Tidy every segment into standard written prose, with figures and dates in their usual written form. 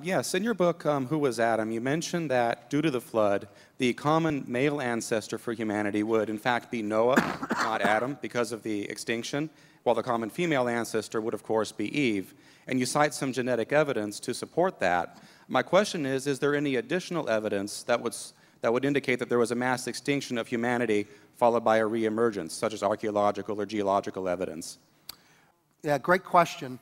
Yes, in your book, Who Was Adam, you mentioned that due to the flood, the common male ancestor for humanity would in fact be Noah, not Adam, because of the extinction, while the common female ancestor would of course be Eve. And you cite some genetic evidence to support that. My question is there any additional evidence that would indicate that there was a mass extinction of humanity followed by a reemergence, such as archaeological or geological evidence? Yeah, great question.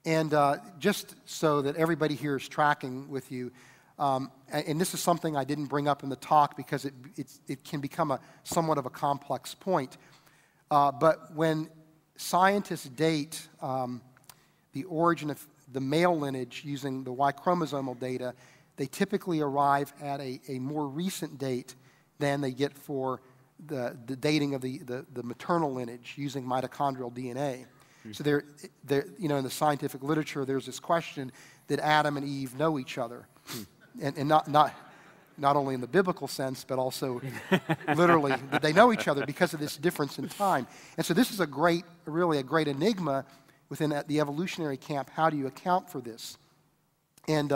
And just so that everybody here is tracking with you, and this is something I didn't bring up in the talk because it can become somewhat of a complex point. But when scientists date the origin of the male lineage using the Y chromosomal data, they typically arrive at a more recent date than they get for the dating of the maternal lineage using mitochondrial DNA. So in the scientific literature, there's this question: did Adam and Eve know each other? And not only in the biblical sense, but also literally, did they know each other because of this difference in time? And so this is really a great enigma within the evolutionary camp. How do you account for this? And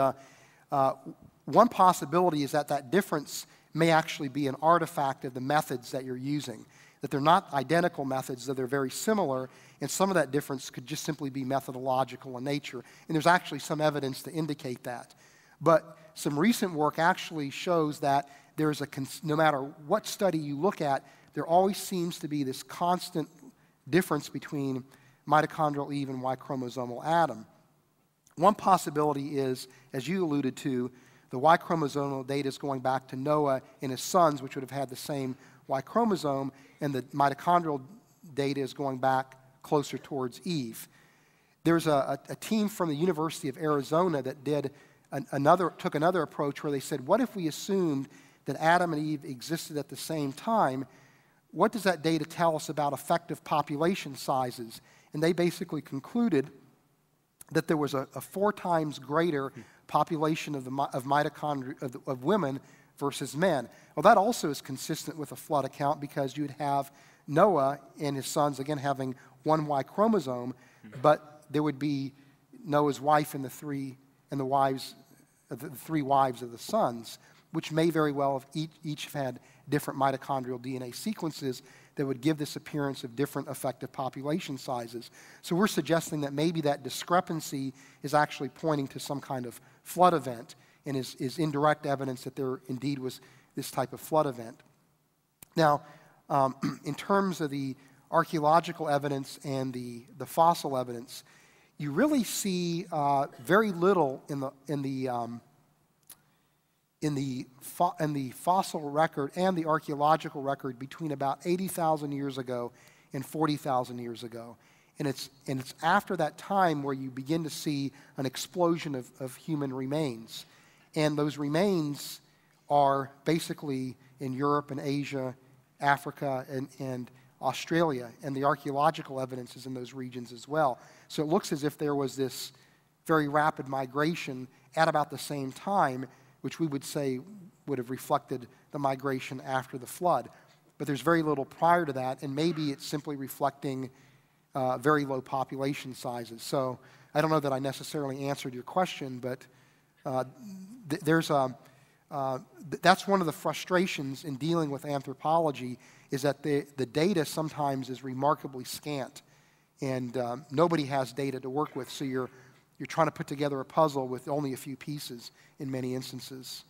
one possibility is that difference may actually be an artifact of the methods that you're using, that they're not identical methods, that they're very similar, and some of that difference could just simply be methodological in nature. And there's actually some evidence to indicate that. But some recent work actually shows that there's no matter what study you look at, there always seems to be this constant difference between mitochondrial Eve and Y chromosomal Adam. One possibility is, as you alluded to, the Y chromosomal data is going back to Noah and his sons, which would have had the same Y chromosome, and the mitochondrial data is going back closer towards Eve. There's a team from the University of Arizona that took another approach where they said, what if we assumed that Adam and Eve existed at the same time? What does that data tell us about effective population sizes? And they basically concluded that there was a 4 times greater population of mitochondria of women versus men. Well, that also is consistent with a flood account because you'd have Noah and his sons, again, having one Y chromosome, but there would be Noah's wife and the three wives of the sons, which may very well have each have had different mitochondrial DNA sequences that would give this appearance of different effective population sizes. So we're suggesting that maybe that discrepancy is actually pointing to some kind of flood event and is indirect evidence that there indeed was this type of flood event. Now, in terms of the archaeological evidence and the fossil evidence, you really see very little in the fossil record and the archaeological record between about 80,000 years ago and 40,000 years ago. And it's after that time where you begin to see an explosion of human remains. And those remains are basically in Europe and Asia, Africa, and Australia. And the archaeological evidence is in those regions as well. So it looks as if there was this very rapid migration at about the same time, which we would say would have reflected the migration after the flood. But there's very little prior to that, and maybe it's simply reflecting very low population sizes. So I don't know that I necessarily answered your question, but that's one of the frustrations in dealing with anthropology, is that the data sometimes is remarkably scant, and nobody has data to work with, so you're trying to put together a puzzle with only a few pieces in many instances.